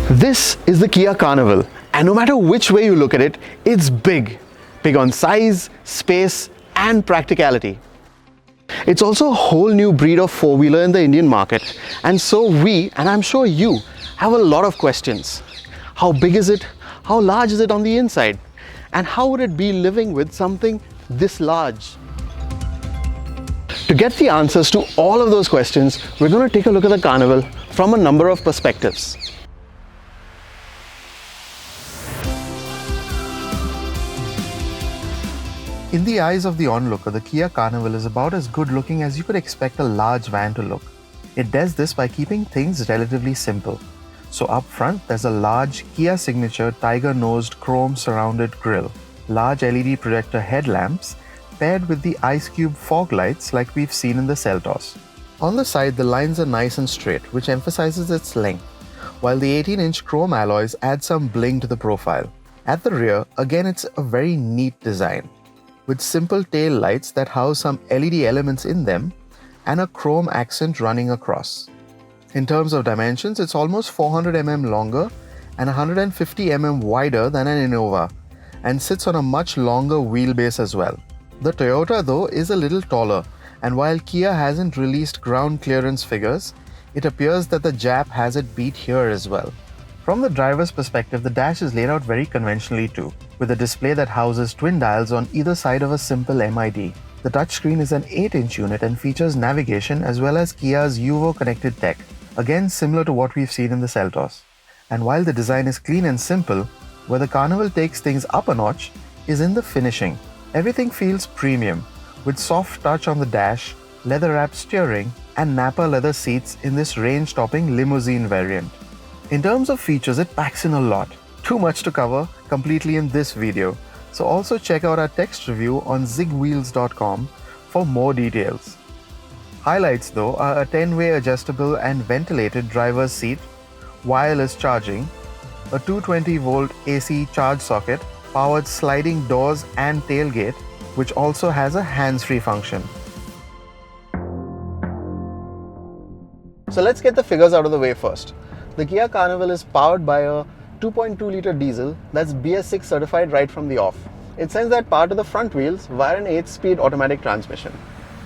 This is the Kia Carnival, and no matter which way you look at it, it's big. Big on size, space, and practicality. It's also a whole new breed of four-wheeler in the Indian market, and so we, and I'm sure you, have a lot of questions. How big is it? How large is it on the inside? And how would it be living with something this large? To get the answers to all of those questions, we're going to take a look at the Carnival from a number of perspectives. In the eyes of the onlooker, the Kia Carnival is about as good looking as you could expect a large van to look. It does this by keeping things relatively simple. So up front, there's a large Kia signature tiger-nosed chrome-surrounded grille, large LED projector headlamps, paired with the ice cube fog lights like we've seen in the Seltos. On the side, the lines are nice and straight, which emphasizes its length, while the 18-inch chrome alloys add some bling to the profile. At the rear, again it's a very neat design, with simple tail lights that house some LED elements in them and a chrome accent running across. In terms of dimensions, it's almost 400 mm longer and 150 mm wider than an Innova, and sits on a much longer wheelbase as well. The Toyota though is a little taller, and while Kia hasn't released ground clearance figures, it appears that the Jap has it beat here as well. From the driver's perspective, the dash is laid out very conventionally too, with a display that houses twin dials on either side of a simple MID. The touchscreen is an 8-inch unit and features navigation as well as Kia's UVO connected tech, again similar to what we've seen in the Seltos. And while the design is clean and simple, where the Carnival takes things up a notch is in the finishing. Everything feels premium, with soft touch on the dash, leather-wrapped steering, and nappa leather seats in this range-topping limousine variant. In terms of features, it packs in a lot. Too much to cover completely in this video, so also check out our text review on ZigWheels.com for more details. Highlights though are a 10-way adjustable and ventilated driver's seat, wireless charging, a 220-volt AC charge socket, powered sliding doors and tailgate, which also has a hands-free function. So let's get the figures out of the way first. The Kia Carnival is powered by a 2.2-litre diesel that's BS6 certified right from the off. It sends that power to the front wheels via an 8-speed automatic transmission.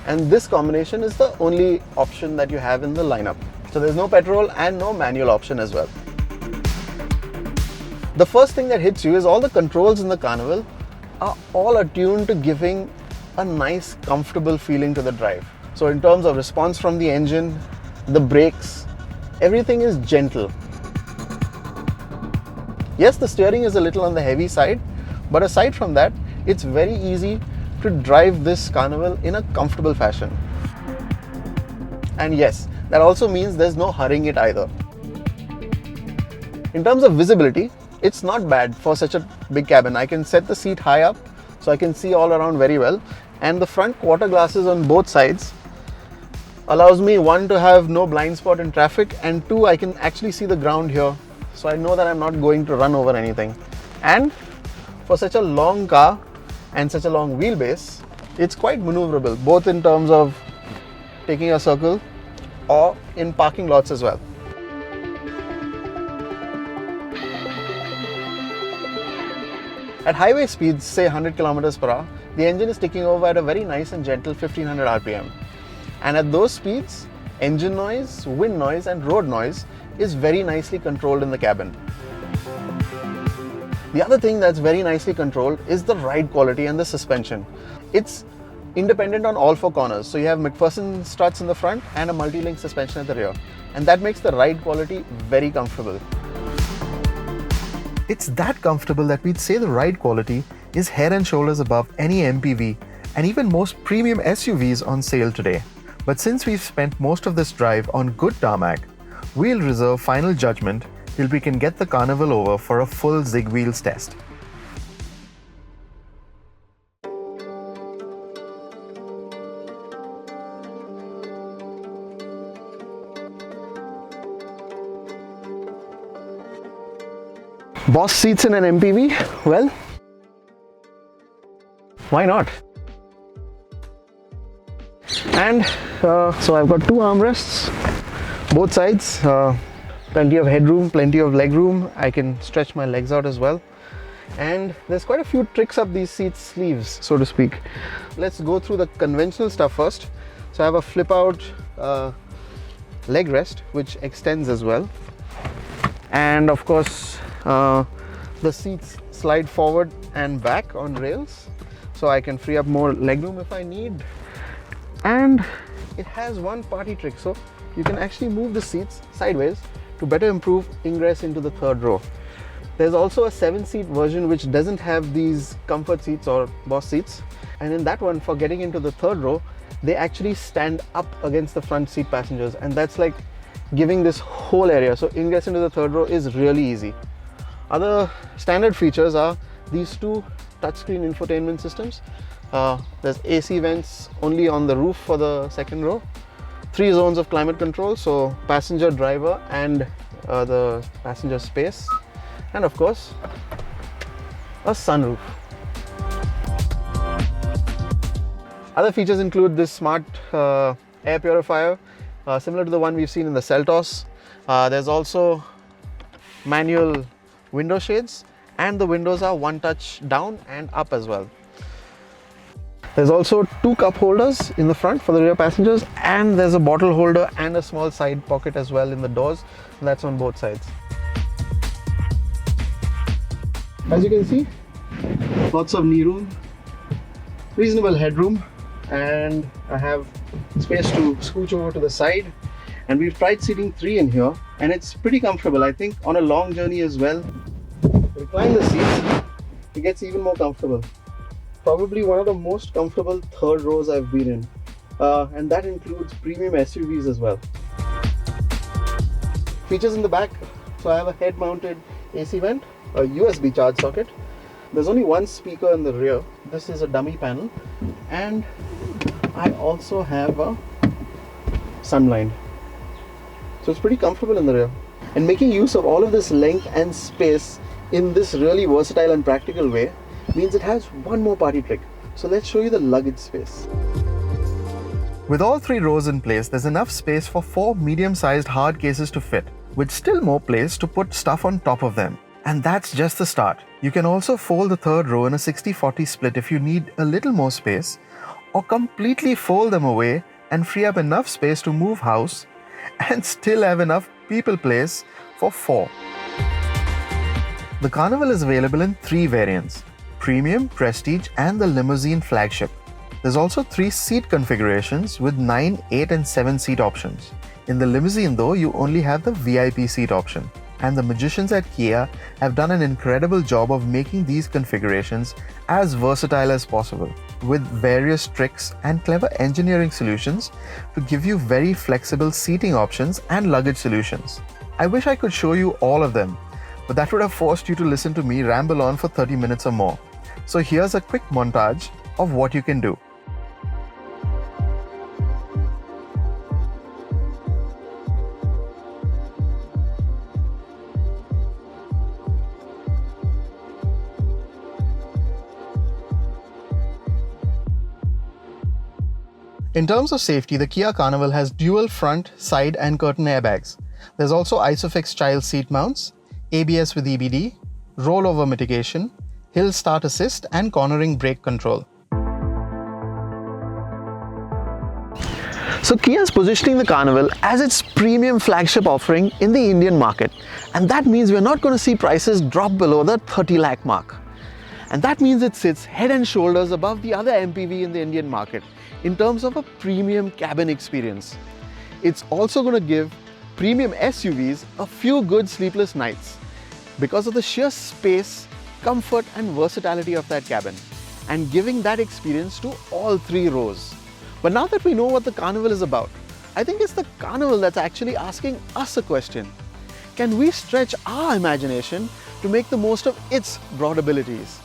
And this combination is the only option that you have in the lineup. So there's no petrol and no manual option as well. The first thing that hits you is all the controls in the Carnival are all attuned to giving a nice, comfortable feeling to the drive. So in terms of response from the engine, the brakes, everything is gentle. Yes, the steering is a little on the heavy side, but aside from that, it's very easy to drive this Carnival in a comfortable fashion. And yes, that also means there's no hurrying it either. In terms of visibility, it's not bad for such a big cabin. I can set the seat high up so I can see all around very well, and the front quarter glasses on both sides allows me, one, to have no blind spot in traffic, and two, I can actually see the ground here, so I know that I'm not going to run over anything. And for such a long car and such a long wheelbase, it's quite maneuverable, both in terms of taking a circle or in parking lots as well. At highway speeds, say 100 km per hour, the engine is ticking over at a very nice and gentle 1500 RPM. And at those speeds, engine noise, wind noise and road noise is very nicely controlled in the cabin. The other thing that's very nicely controlled is the ride quality and the suspension. It's independent on all four corners. So you have McPherson struts in the front and a multi-link suspension at the rear. And that makes the ride quality very comfortable. It's that comfortable that we'd say the ride quality is head and shoulders above any MPV and even most premium SUVs on sale today. But since we've spent most of this drive on good tarmac, we'll reserve final judgment till we can get the Carnival over for a full ZigWheels test. Boss seats in an MPV? Well, why not? And so I've got two armrests, both sides, Plenty of headroom, plenty of leg room. I can stretch my legs out as well. And there's quite a few tricks up these seats sleeves, so to speak. Let's go through the conventional stuff first. So I have a flip out leg rest which extends as well, and of course the seats slide forward and back on rails, so I can free up more legroom if I need. And it has one party trick, so you can actually move the seats sideways to better improve ingress into the third row. There's also a 7-seat version which doesn't have these comfort seats or boss seats, and in that one, for getting into the third row, they actually stand up against the front seat passengers, and that's like giving this whole area, so ingress into the third row is really easy. Other standard features are these two touchscreen infotainment systems. There's AC vents only on the roof for the second row, 3 zones of climate control, so passenger, driver and the passenger space, and of course a sunroof. Other features include this smart air purifier, similar to the one we've seen in the Seltos. There's also manual window shades, and the windows are one touch down and up as well. There's also 2 cup holders in the front for the rear passengers, and there's a bottle holder and a small side pocket as well in the doors, and that's on both sides. As you can see, lots of knee room, reasonable headroom, and I have space to scooch over to the side. And we've tried seating 3 in here, and it's pretty comfortable. I think on a long journey as well, recline the seats, it gets even more comfortable. Probably one of the most comfortable third rows I've been in, and that includes premium SUVs as well. Features in the back, so I have a head mounted AC vent, a USB charge socket. There's only one speaker in the rear. This is a dummy panel, and I also have a sunblind. So it's pretty comfortable in the rear. And making use of all of this length and space in this really versatile and practical way means it has one more party trick. So let's show you the luggage space. With all 3 rows in place, there's enough space for 4 medium-sized hard cases to fit, with still more place to put stuff on top of them. And that's just the start. You can also fold the third row in a 60-40 split if you need a little more space, or completely fold them away and free up enough space to move house and still have enough people place for 4. The Carnival is available in 3 variants: Premium, Prestige and the Limousine Flagship. There's also 3 seat configurations with 9, 8 and 7 seat options. In the Limousine though, you only have the VIP seat option. And the magicians at Kia have done an incredible job of making these configurations as versatile as possible, with various tricks and clever engineering solutions to give you very flexible seating options and luggage solutions. I wish I could show you all of them, but that would have forced you to listen to me ramble on for 30 minutes or more. So here's a quick montage of what you can do. In terms of safety, the Kia Carnival has dual front, side and curtain airbags. There's also ISOFIX child seat mounts, ABS with EBD, rollover mitigation, hill start assist and cornering brake control. So Kia is positioning the Carnival as its premium flagship offering in the Indian market, and that means we're not going to see prices drop below the 30 lakh mark. And that means it sits head and shoulders above the other MPV in the Indian market in terms of a premium cabin experience. It's also going to give premium SUVs a few good sleepless nights because of the sheer space, comfort and versatility of that cabin, and giving that experience to all 3 rows. But now that we know what the Carnival is about, I think it's the Carnival that's actually asking us a question. Can we stretch our imagination to make the most of its broad abilities?